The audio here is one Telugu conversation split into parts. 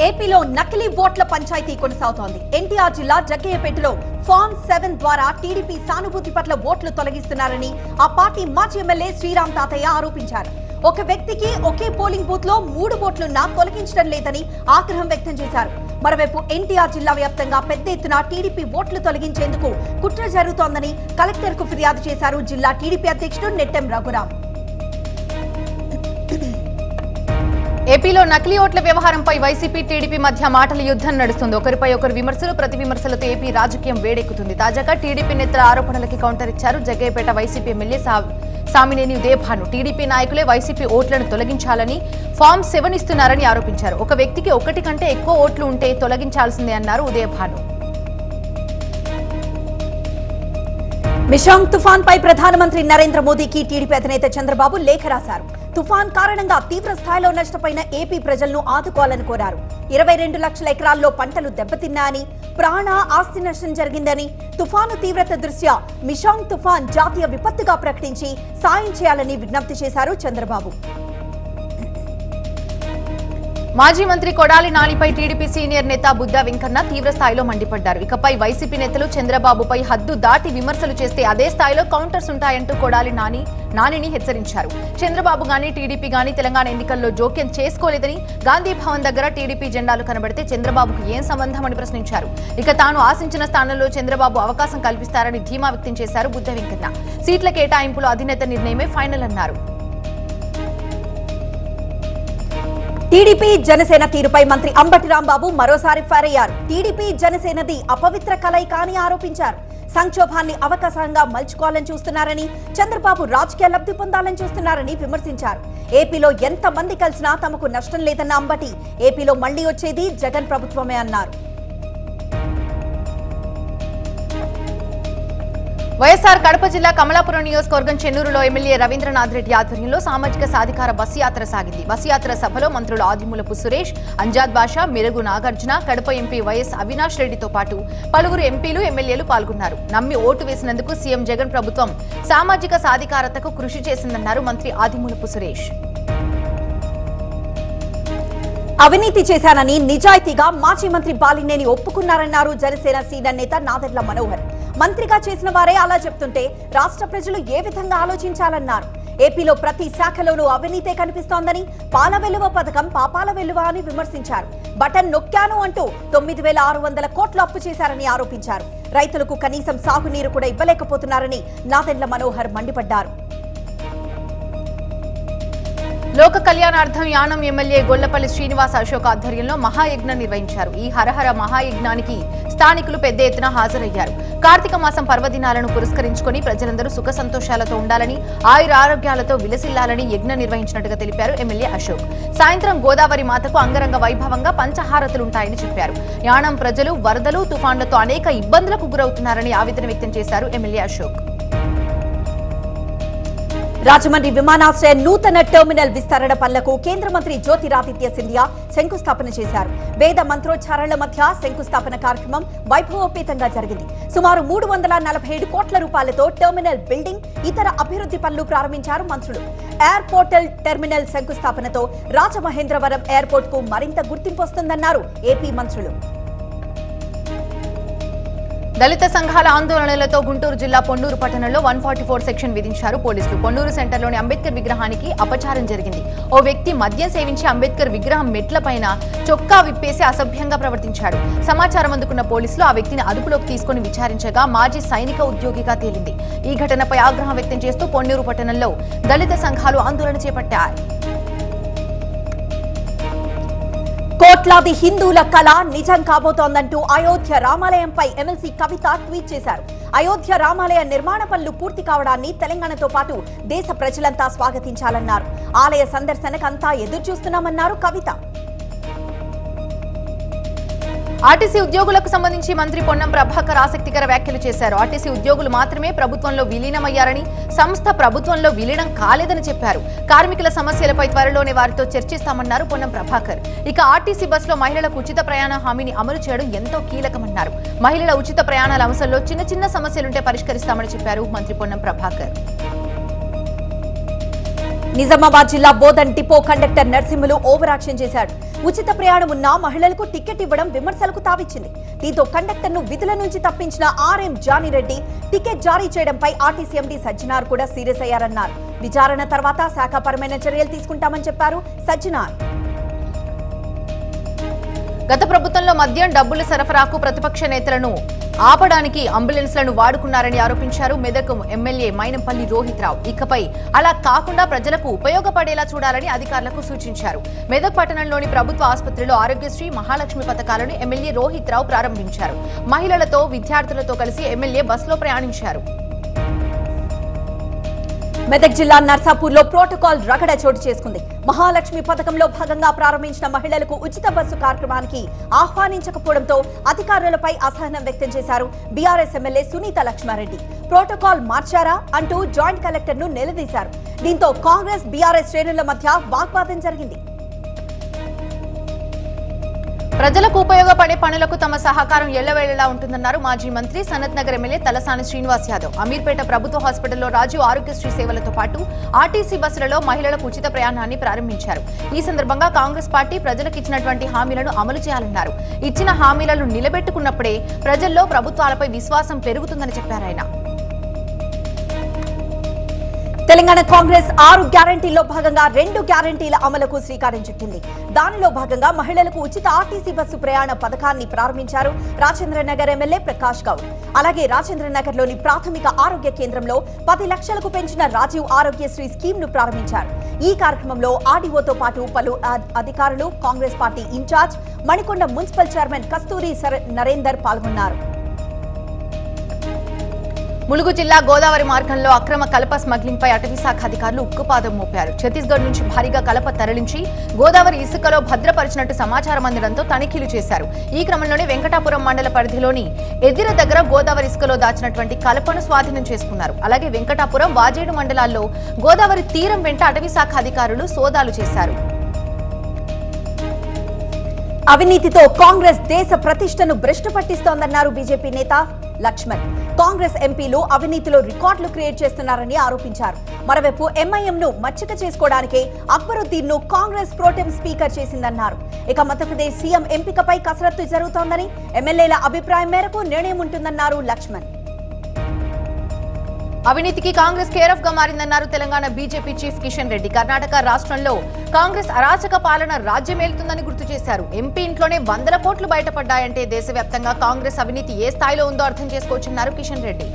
ఏపీలో నకిలీ ఓట్ల పంచాయతీ కొనసాగుతోంది. ఎన్టీఆర్ జిల్లా జగ్గయ్యపేటలో ఫార్మ్ 7 ద్వారా టీడీపీ సానుభూతి పట్ల ఓట్లు తొలగిస్తున్నారని ఆ పార్టీ మాజీ ఎమ్మెల్యే శ్రీరామ్ తాతయ్య ఆరోపించారు. ఒక వ్యక్తికి ఒకే పోలింగ్ బూత్ లో 3 ఓట్లున్నా తొలగించడం లేదని ఆగ్రహం వ్యక్తం చేశారు. మరోవైపు ఎన్టీఆర్ జిల్లా వ్యాప్తంగా పెద్ద ఎత్తున టీడీపీ ఓట్లు తొలగించేందుకు కుట్ర జరుగుతోందని కలెక్టర్ కు ఫిర్యాదు చేశారు జిల్లా టీడీపీ అధ్యక్షుడు నెట్టెం రఘురాం. ఏపీలో నకిలీ ఓట్ల వ్యవహారంపై వైసీపీ టీడీపీ మధ్య మాటల యుద్ధం నడుస్తుంది. ఒకరిపై ఒకరు విమర్శలు ప్రతి విమర్శలతో ఏపీ రాజకీయం వేడెక్కుతుంది. తాజాగా టీడీపీ నేతల ఆరోపణలకి కౌంటర్ ఇచ్చారు Jaggayyapeta YCP MLA Samineni Udayabhanu. TDP నాయకులే వైసీపీ ఓట్లను తొలగించాలని ఫామ్ 7 ఇస్తున్నారని ఆరోపించారు. ఒక వ్యక్తికి 1 కంటే ఎక్కువ ఓట్లు ఉంటే తొలగించాల్సిందే అన్నారు ఉదయభాను. మిషాంగ్ తుఫాన్ పై ప్రధానమంత్రి నరేంద్ర మోదీకి టీడీపీ అధినేత చంద్రబాబు లేఖ రాశారు. తుఫాన్ కారణంగా తీవ్ర స్థాయిలో నష్టపోయిన ఏపీ ప్రజలను ఆదుకోవాలని కోరారు. 22 లక్షల ఎకరాల్లో పంటలు దెబ్బతిన్నాయని, ప్రాణ ఆస్తి నష్టం జరిగిందని, తుఫాను తీవ్రత దృష్ట్యా మిషాంగ్ తుఫాన్ జాతీయ విపత్తుగా ప్రకటించి సాయం చేయాలని విజ్ఞప్తి చేశారు చంద్రబాబు. మాజీ మంత్రి కొడాలి నానిపై టీడీపీ సీనియర్ నేత బుద్ధ వెంకన్న తీవ్ర స్థాయిలో మండిపడ్డారు. ఇకపై వైసీపీ నేతలు చంద్రబాబుపై హద్దు దాటి విమర్శలు చేస్తే అదే స్థాయిలో కౌంటర్స్ ఉంటాయంటూ కొడాలి నానిని హెచ్చరించారు. చంద్రబాబు గాని టీడీపీ గాని తెలంగాణ ఎన్నికల్లో జోక్యం చేసుకోలేదని, గాంధీ భవన్ దగ్గర టీడీపీ జెండాలు కనబడితే చంద్రబాబుకు ఏం సంబంధం అని ప్రశ్నించారు. ఇక తాను ఆశించిన స్థానంలో చంద్రబాబు అవకాశం కల్పిస్తారని ధీమా వ్యక్తం చేశారు బుద్ధ వెంకన్న. సీట్ల కేటాయింపులో అధినేత నిర్ణయమే ఫైనల్ అన్నారు. టీడీపీ జనసేన తీరుపై మంత్రి అంబటి రాంబాబు మరోసారి ఫైర్ అయ్యారు. టీడీపీ జనసేనది అపవిత్ర కలయిక అని ఆరోపించారు. సంక్షోభాన్ని అవకాశంగా మలుచుకోవాలని చూస్తున్నారని, చంద్రబాబు రాజకీయ లబ్ధి పొందాలని చూస్తున్నారని విమర్శించారు. ఏపీలో ఎంత మంది కలిసినా తమకు నష్టం లేదన్న అంబటి ఏపీలో మళ్లీ వచ్చేది జగన్ ప్రభుత్వమే అన్నారు. వైఎస్ఆర్ కడప జిల్లా కమలాపురం నియోజకవర్గం చెన్నూరులో ఎమ్మెల్యే రవీంద్రనాథ్ రెడ్డి ఆధ్వర్యంలో సామాజిక సాధికార బస్సు యాత్ర సాగింది. బస్సు యాత్ర సభలో మంత్రులు ఆదిమూలపు సురేష్, అంజాద్ బాషా, మెరుగు నాగార్జున, కడప ఎంపీ వైఎస్ అవినాష్ రెడ్డితో పాటు పలువురు ఎంపీలు ఎమ్మెల్యేలు పాల్గొన్నారు. నమ్మి ఓటు వేసినందుకు సీఎం జగన్ ప్రభుత్వం సామాజిక సాధికారతకు కృషి చేసిందన్నారు మంత్రి ఆదిమూలపు సురేష్. అవినీతి చేశానని నిజాయితీగా మాజీ మంత్రి బాలినేని ఒప్పుకున్నారన్నారు జనసేన సీనియర్ నేత నాదెండ్ల మనోహర్. మంత్రిగా చేసిన వారే అలా చెప్తుంటే రాష్ట్ర ప్రజలు ఏ విధంగా ఆలోచించాలన్నారు. ఏపీలో ప్రతి శాఖలోనూ అవినీతే కనిపిస్తోందని, పాల వెలువ పథకం పాపాల వెలువ అని విమర్శించారు. బటన్ నొక్కాను అంటూ 9,600 కోట్లు అప్పు చేశారని ఆరోపించారు. రైతులకు కనీసం సాగునీరు కూడా ఇవ్వలేకపోతున్నారని నాదెండ్ల మనోహర్ మండిపడ్డారు. లోక కళ్యాణార్థం యానం ఎమ్మెల్యే గొల్లపల్లి శ్రీనివాస్ అశోక్ ఆధ్వర్యంలో మహాయజ్ఞం నిర్వహించారు. ఈ హరహర మహాయజ్ఞానికి స్థానికులు పెద్ద ఎత్తున హాజరయ్యారు. కార్తీక మాసం పర్వదినాలను పురస్కరించుకుని ప్రజలందరూ సుఖ సంతోషాలతో ఉండాలని, ఆయుర ఆరోగ్యాలతో విలసిల్లాలని యజ్ఞం నిర్వహించినట్టుగా తెలిపారు ఎమ్మెల్యే అశోక్. సాయంత్రం గోదావరి మాతకు అంగరంగ వైభవంగా పంచహారతులుంటాయని చెప్పారు. యానం ప్రజలు వరదలు, తుఫాన్లతో అనేక ఇబ్బందులకు గురవుతున్నారని ఆవేదన వ్యక్తం చేశారు ఎమ్మెల్యే అశోక్. రాజమండ్రి విమానాశ్రయ నూతన టెర్మినల్ విస్తరణ పనులకు కేంద్ర మంత్రి జ్యోతిరాదిత్య సింధియా శంకుస్థాపన చేశారు. వేద మంత్రోచ్చారణల మధ్య శంకుస్థాపన కార్యక్రమం వైభవోపేతంగా జరిగింది. సుమారు 347 కోట్ల రూపాయలతో టెర్మినల్ బిల్డింగ్, ఇతర అభివృద్ధి పనులు ప్రారంభించారు మంత్రులు. ఎయిర్పోర్ట్ టెర్మినల్ శంకుస్థాపనతో రాజమహేంద్రవరం ఎయిర్పోర్ట్ కు మరింత గుర్తింపు వస్తుందన్నారు ఏపీ మంత్రులు. దళిత సంఘాల ఆందోళనలతో గుంటూరు జిల్లా పొన్నూరు పట్టణంలో 144 సెక్షన్ విధించారు పోలీసులు. పొన్నూరు సెంటర్లోని అంబేద్కర్ విగ్రహానికి అపచారం జరిగింది. ఓ వ్యక్తి మద్యం సేవించి అంబేద్కర్ విగ్రహం మెట్లపైన చొక్కా విప్పేసి అసభ్యంగా ప్రవర్తించాడు. సమాచారం అందుకున్న పోలీసులు ఆ వ్యక్తిని అదుపులోకి తీసుకుని విచారించగా మాజీ సైనిక ఉద్యోగిగా తేలింది. ఈ ఘటనపై ఆగ్రహం వ్యక్తం చేస్తూ పొన్నూరు పట్టణంలో దళిత సంఘాలు ఆందోళన చేపట్టాయి. కోట్లాది హిందువుల కళ నిజం కాబోతోందంటూ అయోధ్య రామాలయంపై ఎమ్మెల్సీ కవిత ట్వీట్ చేశారు. అయోధ్య రామాలయ నిర్మాణ పనులు పూర్తి కావడాన్ని తెలంగాణతో పాటు దేశ ప్రజలంతా స్వాగతించాలన్నారు. ఆలయ సందర్శనకు అంతా ఎదురు చూస్తున్నామన్నారు కవిత. ఆర్టీసీ ఉద్యోగులకు సంబంధించి మంత్రి పొన్నం ప్రభాకర్ ఆసక్తికర వ్యాఖ్యలు చేశారు. ఆర్టీసీ ఉద్యోగులు మాత్రమే ప్రభుత్వంలో విలీనమయ్యారని, సంస్థ ప్రభుత్వంలో విలీనం కాలేదని చెప్పారు. కార్మికుల సమస్యలపై త్వరలోనే వారితో చర్చిస్తామన్నారు పొన్నం ప్రభాకర్. ఇక ఆర్టీసీ బస్సులో మహిళలకు ఉచిత ప్రయాణ హామీని అమలు చేయడం ఎంతో కీలకమన్నారు. మహిళల ఉచిత ప్రయాణాల అంశంలో చిన్న సమస్యలుంటే పరిష్కరిస్తామని చెప్పారు మంత్రి పొన్నం ప్రభాకర్. నిజామాబాద్ జిల్లా Bodhan depot conductor Narasimhulu over action చేశాడు. ఉచిత ప్రయాణం ఉన్న మహిళలకు టికెట్ ఇవ్వడం విమర్శలకు తావిచ్చింది. దీంతో కండక్టర్ ను విధుల నుంచి తప్పించిన ఆర్ఎం జానీరెడ్డి టికెట్ జారీ చేయడంపై ఆర్టీసీ ఎండీ సజ్జనార్ కూడా సీరియస్ అయ్యారన్నారు. విచారణ తర్వాత శాఖాపరమైన చర్యలు తీసుకుంటామని చెప్పారు సజ్జనార్. గత ప్రభుత్వంలో మద్యం డబ్బుల సరఫరాకు ప్రతిపక్ష నేతలను ఆపడానికి అంబులెన్స్లను వాడుకున్నారని ఆరోపించారు మెదక్ ఎమ్మెల్యే మైనంపల్లి రోహిత్ రావు. ఇకపై అలా కాకుండా ప్రజలకు ఉపయోగపడేలా చూడాలని అధికారులకు సూచించారు. మెదక్ పట్టణంలోని ప్రభుత్వ ఆసుపత్రిలో ఆరోగ్యశ్రీ మహాలక్ష్మి పథకాలను ఎమ్మెల్యే రోహిత్ రావు ప్రారంభించారు. మహిళలతో విద్యార్థులతో కలిసి ఎమ్మెల్యే బస్సులో ప్రయాణించారు. మెదక్ జిల్లా నర్సాపూర్లో ప్రోటోకాల్ రగడ చోటు చేసుకుంది. మహాలక్ష్మి పథకంలో భాగంగా ప్రారంభించిన మహిళలకు ఉచిత బస్సు కార్యక్రమానికి ఆహ్వానించకపోవడంతో అధికారులపై అసహనం వ్యక్తం చేశారు BRS MLA Sunitha Laxma Reddy. Protocol మార్చారా అంటూ జాయింట్ కలెక్టర్ ను నిలదీశారు. దీంతో కాంగ్రెస్ బీఆర్ఎస్ శ్రేణుల మధ్య వాగ్వాదం జరిగింది. ప్రజలకు ఉపయోగపడే పనులకు తమ సహకారం ఎల్లవేళలా ఉంటుందన్నారు మాజీ మంత్రి సనత్ నగర్ ఎమ్మెల్యే తలసాని శ్రీనివాస్ యాదవ్. అమీర్పేట ప్రభుత్వ హాస్పిటల్లో రాజీవ్ ఆరోగ్యశ్రీ సేవలతో పాటు ఆర్టీసీ బస్సులలో మహిళలకు ఉచిత ప్రయాణాన్ని ప్రారంభించారు. ఈ సందర్భంగా కాంగ్రెస్ పార్టీ ప్రజలకు ఇచ్చినటువంటి హామీలను అమలు చేయాలన్నారు. ఇచ్చిన హామీలను నిలబెట్టుకున్నప్పుడే ప్రజల్లో ప్రభుత్వాలపై విశ్వాసం పెరుగుతుందని చెప్పారు ఆయన. తెలంగాణ కాంగ్రెస్ 6 గ్యారంటీల్లో భాగంగా 2 గ్యారంటీల అమలుకు శ్రీకారం చుట్టింది. దానిలో భాగంగా మహిళలకు ఉచిత ఆర్టీసీ బస్సు ప్రయాణ పథకాన్ని ప్రారంభించారు రాజేంద్రనగర్ ఎమ్మెల్యే ప్రకాష్ గౌడ్. అలాగే రాజేంద్రనగర్లోని ప్రాథమిక ఆరోగ్య కేంద్రంలో 10 లక్షలకు పెంచిన రాజీవ్ ఆరోగ్యశ్రీ స్కీమ్ ను ప్రారంభించారు. ఈ కార్యక్రమంలో ఆర్డీఓతో పాటు పలు అధికారులు, Congress party in-charge Manikonda municipal chairman Kasturi Narender పాల్గొన్నారు. ములుగు జిల్లా గోదావరి మార్గంలో అక్రమ కలప స్మగ్లింగ్ పై అటవీశాఖ అధికారులు ఉక్కుపాదం మోపారు. ఛత్తీస్గఢ్ నుంచి భారీగా కలప తరలించి గోదావరి ఇసుకలో భద్రపరిచినట్టు సమాచారం అందడంతో తనిఖీలు చేశారు. ఈ క్రమంలోనే వెంకటాపురం మండల పరిధిలోని ఎదిర దగ్గర గోదావరి ఇసుకలో దాచినటువంటి కలపను స్వాధీనం చేసుకున్నారు. అలాగే వెంకటాపురం, వాజేడు మండలాల్లో గోదావరి తీరం వెంట అటవీశాఖ అధికారులు సోదాలు చేశారు. అవినీతితో కాంగ్రెస్ దేశ ప్రతిష్టను భ్రష్టు పట్టిస్తోందన్నారు బీజేపీ నేత లక్ష్మణ్. కాంగ్రెస్ ఎంపీలు అవినీతిలో రికార్డులు క్రియేట్ చేస్తున్నారని ఆరోపించారు. మరోవైపు ఎంఐఎం ను మచ్చిక చేసుకోవడానికే అక్బరుద్దీన్ ను కాంగ్రెస్ ప్రోటెం స్పీకర్ చేసిందన్నారు. ఇక మధ్యప్రదేశ్ సీఎం ఎంపికపై కసరత్తు జరుగుతోందని, ఎమ్మెల్యేల అభిప్రాయం మేరకు నిర్ణయం ఉంటుందన్నారు లక్ష్మణ్. అవినీతికి కాంగ్రెస్ కేర్ ఆఫ్ గా మారిందన్నారు తెలంగాణ బీజేపీ చీఫ్ కిషన్ రెడ్డి. కర్ణాటక రాష్ట్రంలో కాంగ్రెస్ అరాచక పాలన రాజ్యమేలుతుందని గుర్తు చేశారు. ఎంపీ ఇంట్లోనే 100 కోట్లు బయటపడ్డాయంటే దేశవ్యాప్తంగా కాంగ్రెస్ అవినీతి ఏ స్థాయిలో ఉందో అర్థం చేసుకోవచ్చన్నారు కిషన్ రెడ్డి.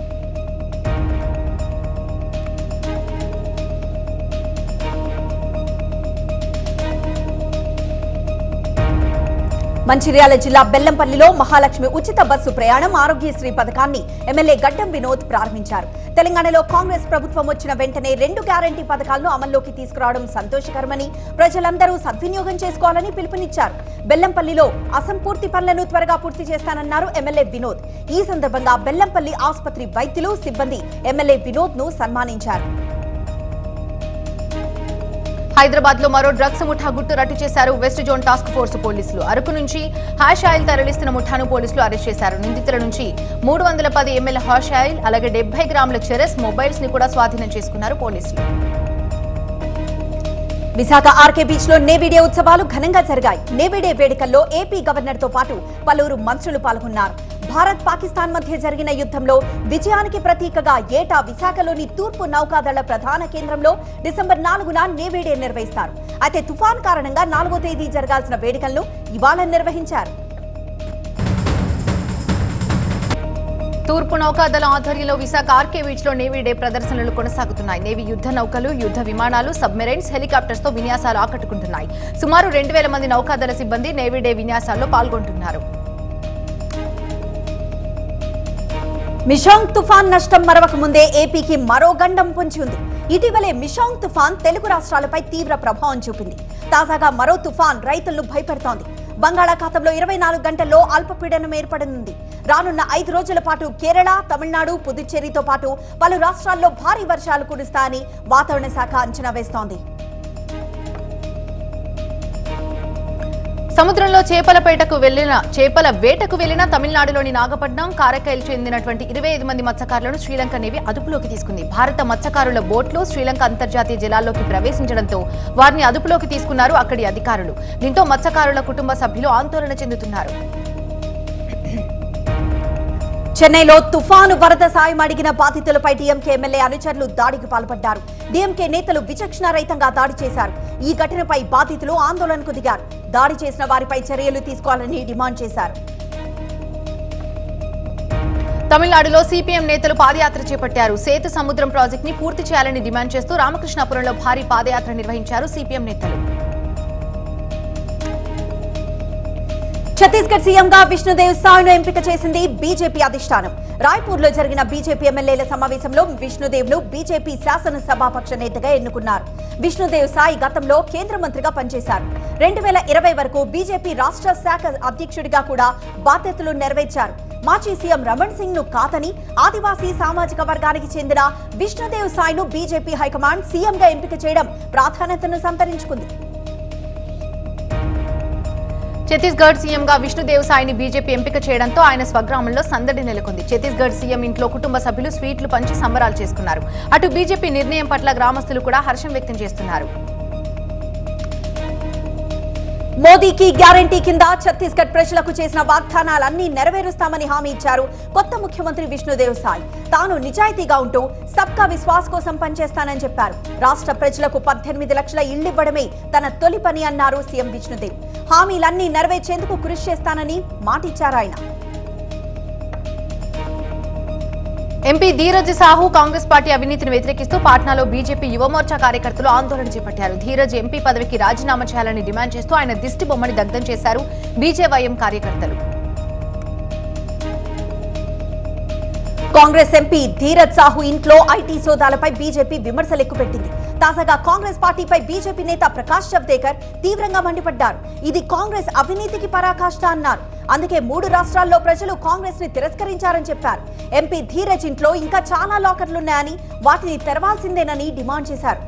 మంచిర్యాల జిల్లా బెల్లంపల్లిలో మహాలక్ష్మి ఉచిత బస్సు ప్రయాణం ఆరోగ్యశ్రీ పథకాన్ని ఎమ్మెల్యే గడ్డం వినోద్ ప్రారంభించారు. తెలంగాణలో కాంగ్రెస్ ప్రభుత్వం వచ్చిన వెంటనే 2 గ్యారంటీ పథకాలను అమల్లోకి తీసుకురావడం సంతోషకరమని, ప్రజలందరూ సద్వినియోగం చేసుకోవాలని పిలుపునిచ్చారు. బెల్లంపల్లిలో అసంపూర్తి పనులను త్వరగా పూర్తి చేస్తానన్నారు ఎమ్మెల్యే వినోద్. ఈ సందర్భంగా బెల్లంపల్లి ఆసుపత్రి వైద్యులు, సిబ్బంది ఎమ్మెల్యే వినోద్ ను సన్మానించారు. హైదరాబాద్ లో మరో డ్రగ్స్ ముఠా గుట్టు రట్టు చేశారు వెస్ట్ జోన్ టాస్క్ ఫోర్స్ పోలీసులు. అరకు నుంచి హాష్ ఆయిల్ తరలిస్తున్న ముఠాను పోలీసులు అరెస్ట్ చేశారు. నిందితుల నుంచి 310 ml హాష్ ఆయిల్, అలాగే 70 గ్రాముల చెరస్, మొబైల్స్ ని కూడా స్వాధీనం చేసుకున్నారు పోలీసులు. విశాఖ ఆర్కే బీచ్ లో నేవీ డే ఉత్సవాలు ఘనంగా జరిగాయి. నేవీ డే వేడుకల్లో ఏపీ గవర్నర్ తో పాటు పలువురు మంత్రులు పాల్గొన్నారు. భారత్ పాకిస్తాన్ మధ్య జరిగిన యుద్ధంలో విజయానికి ప్రతీకగా ఏటా విశాఖలోని తూర్పు నౌకాదళ ప్రధాన కేంద్రంలో డిసెంబర్ 4న నేవీ డే నిర్వహిస్తారు. అయితే తుఫాన్ కారణంగా 4వ తేదీ జరగాల్సిన వేడుకలను ఇవాళ నిర్వహించారు. తూర్పు నౌకాదళ ఆధ్వర్యంలో విశాఖ ఆర్కే బీచ్ లో నేవీ డే ప్రదర్శనలు కొనసాగుతున్నాయి. నేవీ యుద్ధ నౌకలు, యుద్ధ విమానాలు, సబ్మెరైన్స్, హెలికాప్టర్స్ తో విన్యాసాలు ఆకట్టుకుంటున్నాయి. సుమారు 2000 మంది నౌకాదళ సిబ్బంది నేవీ డే విన్యాసాల్లో పాల్గొంటున్నారు. మిషాంగ్ తుఫాన్ నష్టం మరవక ముందే ఏపీకి మరో గండం పొంచి ఉంది. ఇటీవలే మిషాంగ్ తుఫాన్ తెలుగు రాష్ట్రాలపై తీవ్ర ప్రభావం చూపింది. తాజాగా మరో తుఫాన్ రైతులను భయపెడుతోంది. బంగాళాఖాతంలో 24 గంటల్లో అల్పపీడనం ఏర్పడనుంది. రానున్న 5 రోజుల పాటు కేరళ, తమిళనాడు, పుదుచ్చేరితో పాటు పలు రాష్ట్రాల్లో భారీ వర్షాలు కురుస్తాయని వాతావరణ శాఖ అంచనా వేస్తోంది. సముద్రంలో చేపల వేటకు వెళ్లిన తమిళనాడులోని నాగపట్నం కారకైల్ చెందినటువంటి 25 మంది మత్స్యకారులను శ్రీలంక నేవీ అదుపులోకి తీసుకుంది. భారత మత్స్యకారుల బోట్లు శ్రీలంక అంతర్జాతీయ జలాల్లోకి ప్రవేశించడంతో వారిని అదుపులోకి తీసుకున్నారు అక్కడి అధికారులు. దీంతో మత్స్యకారుల కుటుంబ సభ్యులు ఆందోళన చెందుతున్నారు. చెన్నైలో తుఫాను వరద సాయం అడిగిన బాధితులపై డీఎంకే ఎమ్మెల్యే అనుచరులు దాడికి పాల్పడ్డారు. డీఎంకే నేతలు విచక్షణారహితంగా దాడి చేశారు. ఈ ఘటనపై బాధితులు ఆందోళనకు దిగారు. దాడి చేసిన వారిపై చర్యలు తీసుకోవాలని డిమాండ్ చేశారు. తమిళనాడులో సిపిఎం నేతలు పాదయాత్ర చేపట్టారు. సేతు సముద్రం ప్రాజెక్ట్ ని పూర్తి చేయాలని డిమాండ్ చేస్తూ రామకృష్ణాపురంలో భారీ పాదయాత్ర నిర్వహించారు సిపిఎం నేతలు. ఛత్తీస్గఢ్ సీఎంగా విష్ణుదేవ్ సాయ్ను ఎంపిక చేసింది బీజేపీ అధిష్టానం. రాయ్పూర్లో జరిగిన బీజేపీ ఎమ్మెల్యేల సమావేశంలో విష్ణుదేవ్ ను బీజేపీ శాసనసభాపక్ష నేతగా ఎన్నుకున్నారు. విష్ణుదేవ్ సాయ్ గతంలో కేంద్ర మంత్రిగా పనిచేశారు. 2020 వరకు బీజేపీ రాష్ట్ర శాఖ అధ్యక్షుడిగా కూడా బాధ్యతలు నెరవేర్చారు. మాజీ సీఎం రమణ్ సింగ్ ను కాదని ఆదివాసీ సామాజిక వర్గానికి చెందిన విష్ణుదేవ్ సాయ్ను బీజేపీ హైకమాండ్ సీఎంగా ఎంపిక చేయడం ప్రాధాన్యతను సంతరించుకుంది. ఛత్తీస్గఢ్ సీఎంగా విష్ణుదేవ్ సాయ్ని బీజేపీ ఎంపిక చేయడంతో ఆయన స్వగ్రామంలో సందడి నెలకొంది. ఛత్తీస్గఢ్ సీఎం ఇంట్లో కుటుంబ సభ్యులు స్వీట్లు పంచి సంబరాలు చేసుకున్నారు. అటు బీజేపీ నిర్ణయం పట్ల గ్రామస్తులు కూడా హర్షం వ్యక్తం చేస్తున్నారు. మోదీకి గ్యారంటీ కింద ఛత్తీస్గఢ్ ప్రజలకు చేసిన వాగ్దానాలన్నీ నెరవేరుస్తామని హామీ ఇచ్చారు కొత్త ముఖ్యమంత్రి విష్ణుదేవ్ సాయ్. తాను నిజాయితీగా ఉంటూ సబ్కా విశ్వాస్ కోసం పనిచేస్తానని చెప్పారు. రాష్ట్ర ప్రజలకు 18 లక్షల ఇళ్లివ్వడమే తన తొలి పని అన్నారు సీఎం విష్ణుదేవ్. హామీలన్నీ నెరవేర్చేందుకు కృషి చేస్తానని మాటిచ్చారు ఆయన. ఎంపీ ధీరజ్ సాహు కాంగ్రెస్ పార్టీ అవినీతిని వ్యతిరేకిస్తూ పాట్నాలో బీజేపీ యువమోర్చా కార్యకర్తలు ఆందోళన చేపట్టారు. ధీరజ్ ఎంపీ పదవికి రాజీనామా చేయాలని డిమాండ్ చేస్తూ ఆయన దిష్టి బొమ్మని దగ్ధం చేశారు బీజేవైఎం కార్యకర్తలు. కాంగ్రెస్ ఎంపీ ధీరజ్ సాహు ఇంట్లో ఐటీ సోదాలపై బీజేపీ విమర్శలు ఎక్కుపెట్టింది. తాజాగా కాంగ్రెస్ పార్టీపై బీజేపీ నేత ప్రకాష్ జవదేకర్ తీవ్రంగా మండిపడ్డారు. ఇది కాంగ్రెస్ అవినీతికి పరాకాష్ట అన్నారు. అందుకే 3 రాష్ట్రాల్లో ప్రజలు కాంగ్రెస్ ని తిరస్కరించారని చెప్పారు. ఎంపీ ధీరజ్ ఇంట్లో ఇంకా చాలా లాకర్లున్నాయని వాటిని తెరవాల్సిందేనని డిమాండ్ చేశారు.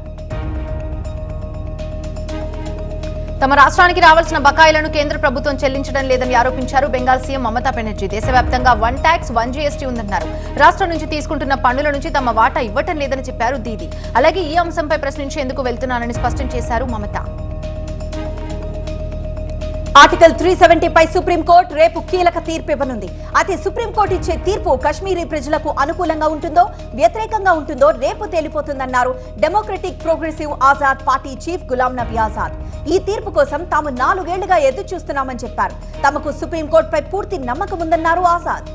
తమ రాష్ట్రానికి రావాల్సిన బకాయిలను కేంద్ర ప్రభుత్వం చెల్లించడం లేదని ఆరోపించారు బెంగాల్ సీఎం మమతా బెనర్జీ. దేశవ్యాప్తంగా 1 ట్యాక్స్ 1 జీఎస్టీ ఉందన్నారు. రాష్ట్రం నుంచి తీసుకుంటున్న పన్నుల నుంచి తమ వాటా ఇవ్వటం లేదని చెప్పారు దీదీ. అలాగే ఈ అంశంపై ప్రశ్నించేందుకు వెళ్తున్నానని స్పష్టం చేశారు మమత. ఆర్టికల్ 370 పై సుప్రీంకోర్టు రేపు కీలక తీర్పు ఇవ్వనుంది. అయితే సుప్రీంకోర్టు ఇచ్చే తీర్పు కశ్మీరీ ప్రజలకు అనుకూలంగా ఉంటుందో వ్యతిరేకంగా ఉంటుందో రేపు తేలిపోతుందన్నారు democratic progressive Azad party chief Ghulam Nabi Azad. ఈ తీర్పు కోసం తాము 4 ఏళ్లుగా ఎదురు చూస్తున్నామని చెప్పారు. తమకు సుప్రీంకోర్టుపై పూర్తి నమ్మకం ఉందన్నారు ఆజాద్.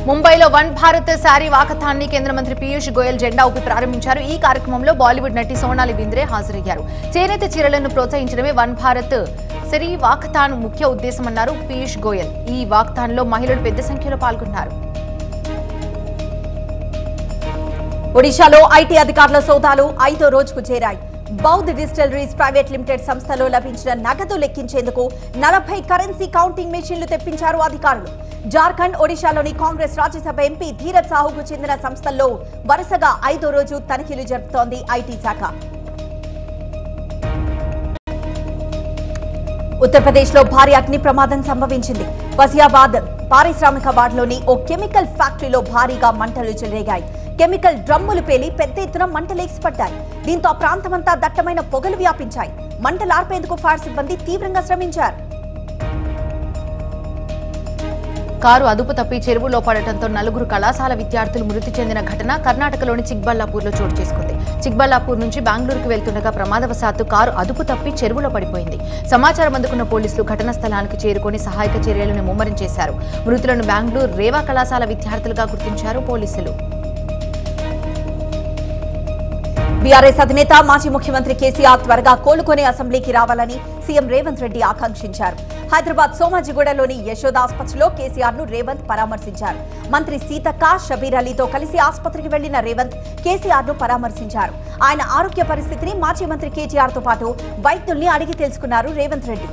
ముంబైలో వన్ భారత్ శారీ వాకథాన్ని కేంద్ర మంత్రి పీయూష్ గోయల్ జెండా ఊపి ప్రారంభించారు. ఈ కార్యక్రమంలో బాలీవుడ్ నటి సోనాలి బింద్రే హాజరయ్యారు. చేనేత చీరలను ప్రోత్సహించడమే వన్ భారత్ శారీ వాకథాన్ ముఖ్య ఉద్దేశమన్నారు పీయూష్ గోయల్. ఈ వాకథాన్లో మహిళలు పెద్ద సంఖ్యలో పాల్గొన్నారు. ఒడిశాలో ఐటీ అధికారుల సోదాలు 5వ రోజుకు చేరాయి. బౌద్ధ్ డిస్టిలరీస్ ప్రైవేట్ లిమిటెడ్ సంస్థలో లభించిన నగదు లెక్కించేందుకు 40 కరెన్సీ కౌంటింగ్ మెషిన్లు తెప్పించారు అధికారులు. జార్ఖండ్, ఒడిశాలోని కాంగ్రెస్ రాజ్యసభ ఎంపీ ధీరజ్ సాహుకు చెందిన సంస్థల్లో వరుసగా 5వ రోజు తనిఖీలు జరుపుతోంది ఐటీ శాఖ. ఉత్తరప్రదేశ్లో భారీ అగ్ని ప్రమాదం సంభవించింది. వజియాబాద్ పారిశ్రామిక వార్డులోని ఓ కెమికల్ ఫ్యాక్టరీలో భారీగా మంటలు చెలరేగాయి. కెమికల్ డ్రమ్ములు పేలి పెద్ద ఎత్తున మంటలు ఎగిసిపడ్డాయి. దీంతో ఆ ప్రాంతమంతా దట్టమైన పొగలు వ్యాపించాయి. మంటలార్పేందుకు ఫైర్ సిబ్బంది తీవ్రంగా శ్రమించారు. కారు అదుపు తప్పి చెరువులో పడటంతో 4 కళాశాల విద్యార్థులు మృతి చెందిన ఘటన కర్ణాటకలోని చిక్బల్లాపూర్లో చోటు చేసుకుంది. చిక్బల్లాపూర్ నుంచి బెంగళూరుకు వెళ్తుండగా ప్రమాదవశాత్తు కారు అదుపు తప్పి చెరువులో పడిపోయింది. సమాచారం అందుకున్న పోలీసులు ఘటనా స్థలానికి చేరుకుని సహాయక చర్యలను ముమ్మరం చేశారు. మృతులను బెంగళూరు రేవా కళాశాల విద్యార్థులుగా గుర్తించారు పోలీసులు. బీఆర్ఎస్ అధినేత మాజీ ముఖ్యమంత్రి కేసీఆర్ త్వరగా కోలుకొని అసెంబ్లీకి రావాలని సీఎం రేవంత్ రెడ్డి ఆకాంక్షించారు. హైదరాబాద్ సోమాజిగూడలోని యశోద ఆసుపత్రిలో కేసీఆర్ ను రేవంత్ పరామర్శించారు. మంత్రి సీతక్క, షబీర్ అలీతో కలిసి ఆసుపత్రికి వెళ్లిన రేవంత్ కేసీఆర్ ను పరామర్శించారు. ఆయన ఆరోగ్య పరిస్థితిని మాజీ మంత్రి కేటీఆర్ తో పాటు వైద్యుల్ని అడిగి తెలుసుకున్నారు రేవంత్ రెడ్డి.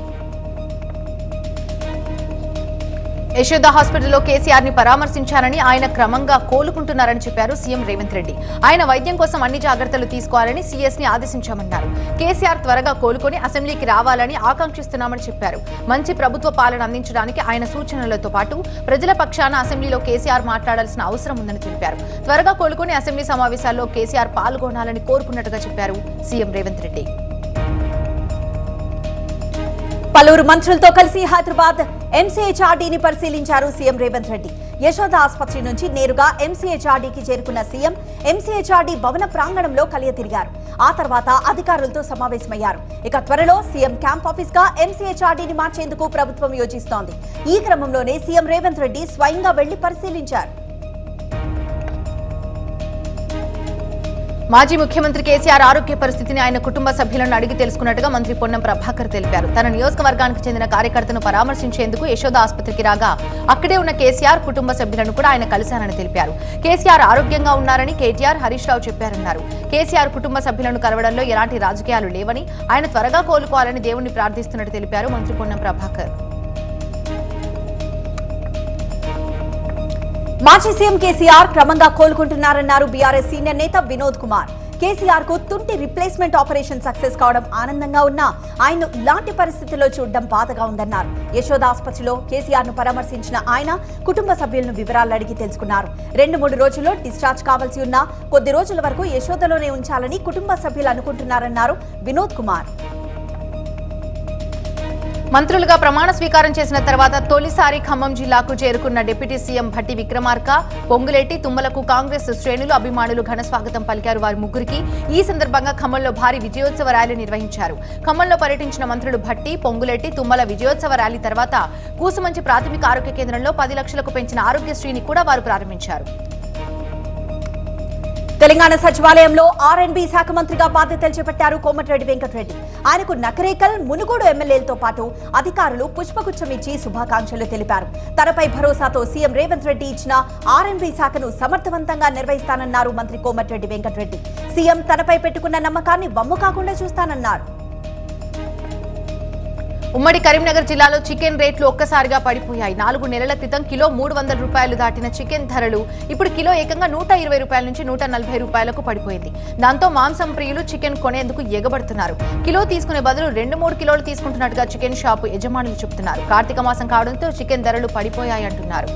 యశోద హాస్పిటల్లో కేసీఆర్ ని పరామర్శించారని, ఆయన క్రమంగా కోలుకుంటున్నారని చెప్పారు సీఎం రేవంత్ రెడ్డి. ఆయన వైద్యం కోసం అన్ని జాగ్రత్తలు తీసుకోవాలని సీఎస్ ని ఆదేశించామన్నారు. కేసీఆర్ త్వరగా కోలుకొని అసెంబ్లీకి రావాలని ఆకాంక్షిస్తున్నామని చెప్పారు. మంచి ప్రభుత్వ పాలన అందించడానికి ఆయన సూచనలతో పాటు ప్రజల పక్షాన అసెంబ్లీలో కేసీఆర్ మాట్లాడాల్సిన అవసరం ఉందని తెలిపారు. త్వరగా కోలుకొని అసెంబ్లీ సమావేశాల్లో కేసీఆర్ పాల్గొనాలని కోరుకున్నట్టుగా చెప్పారు సీఎం రేవంత్ రెడ్డి. పలువురు మంత్రులతో కలిసి హైదరాబాద్ ఎంసీహెచ్ఆర్డీని పరిశీలించారు సీఎం రేవంత్ రెడ్డి. యశోద ఆసుపత్రి నుంచి నేరుగా ఎంసీహెచ్ఆర్డీకి చేరుకున్న సీఎం ఎంసీహెచ్ఆర్డీ భవన ప్రాంగణంలో కలియ తిరిగారు. ఆ తర్వాత అధికారులతో సమావేశమయ్యారు. ఇక త్వరలో సీఎం క్యాంప్ ఆఫీస్ గా ఎంసీహెచ్ఆర్డీని మార్చేందుకు ప్రభుత్వం యోచిస్తోంది. ఈ క్రమంలోనే సీఎం రేవంత్ రెడ్డి స్వయంగా వెళ్లి పరిశీలించారు. మాజీ ముఖ్యమంత్రి కేసీఆర్ ఆరోగ్య పరిస్థితిని ఆయన కుటుంబ సభ్యులను అడిగి తెలుసుకున్నట్టుగా మంత్రి పొన్నం ప్రభాకర్ తెలిపారు. తన నియోజకవర్గానికి చెందిన కార్యకర్తను పరామర్శించేందుకు యశోద ఆసుపత్రికి రాగా అక్కడే ఉన్న కేసీఆర్ కుటుంబ సభ్యులను కూడా ఆయన కలిశారని తెలిపారు. కేసీఆర్ ఆరోగ్యంగా ఉన్నారని కేటీఆర్, హరీష్ రావు చెప్పారన్నారు. కేసీఆర్ కుటుంబ సభ్యులను కలవడంలో ఎలాంటి రాజకీయాలు లేవని, ఆయన త్వరగా కోలుకోవాలని దేవుణ్ణి ప్రార్థిస్తున్నట్టు తెలిపారు మంత్రి పొన్నం ప్రభాకర్. మాజీ సీఎం కేసీఆర్ క్రమంగా కోలుకుంటున్నారన్నారు బీఆర్ఎస్ సీనియర్ నేత వినోద్ కుమార్. కేసీఆర్ కు తుంటి రిప్లేస్మెంట్ ఆపరేషన్ సక్సెస్ కావడం ఆనందంగా ఉన్నా ఆయన్ను ఇలాంటి పరిస్థితుల్లో చూడడం బాధగా ఉందన్నారు. యశోద ఆసుపత్రిలో కేసీఆర్ ను పరామర్శించిన ఆయన కుటుంబ సభ్యులను వివరాలు అడిగి తెలుసుకున్నారు. 2-3 రోజుల్లో డిశ్చార్జ్ కావాల్సి ఉన్నా కొద్ది రోజుల వరకు యశోదలోనే ఉంచాలని కుటుంబ సభ్యులు అనుకుంటున్నారన్నారు వినోద్ కుమార్. మంత్రులుగా ప్రమాణ స్వీకారం చేసిన తర్వాత తొలిసారి ఖమ్మం జిల్లాకు చేరుకున్న డిప్యూటీ సీఎం భట్టి విక్రమార్క, పొంగులేటి, తుమ్మలకు కాంగ్రెస్ శ్రేణులు, అభిమానులు ఘన స్వాగతం పలికారు వారి ముగ్గురికి. ఈ సందర్భంగా ఖమ్మంలో భారీ విజయోత్సవ ర్యాలీ నిర్వహించారు. ఖమ్మంలో పర్యటించిన మంత్రులు భట్టి, పొంగులేటి, తుమ్మల విజయోత్సవ ర్యాలీ తర్వాత కూసుమంచి ప్రాథమిక ఆరోగ్య కేంద్రంలో 10 లక్షలకు పెంచిన ఆరోగ్యశ్రీని కూడా వారు ప్రారంభించారు. తెలంగాణ సచివాలయంలో ఆర్ఎండ్బీ శాఖ మంత్రిగా బాధ్యతలు చేపట్టారు కోమటిరెడ్డి వెంకటరెడ్డి. ఆయనకు నకరేకల్, మునుగోడు ఎమ్మెల్యేలతో పాటు అధికారులు పుష్పగుచ్చం ఇచ్చి శుభాకాంక్షలు తెలిపారు. తనపై భరోసాతో సీఎం రేవంత్ రెడ్డి ఇచ్చిన ఆర్ఎండ్బీ శాఖను సమర్థవంతంగా నిర్వహిస్తానన్నారు మంత్రి కోమటిరెడ్డి వెంకటరెడ్డి. సీఎం తనపై పెట్టుకున్న నమ్మకాన్ని వమ్ము కాకుండా చూస్తానన్నారు. ఉమ్మడి కరీంనగర్ జిల్లాలో చికెన్ రేట్లు ఒక్కసారిగా పడిపోయాయి. 4 నెలల క్రితం కిలో 300 రూపాయలు దాటిన చికెన్ ధరలు ఇప్పుడు కిలో ఏకంగా 120 రూపాయల నుంచి 140 రూపాయలకు పడిపోయింది. దాంతో మాంసం ప్రియులు చికెన్ కొనేందుకు ఎగబడుతున్నారు. కిలో తీసుకునే బదులు 2-3 కిలోలు తీసుకుంటున్నట్టుగా చికెన్ షాపు యజమానులు చెబుతున్నారు. కార్తీక మాసం కావడంతో చికెన్ ధరలు పడిపోయాయి అంటున్నారు.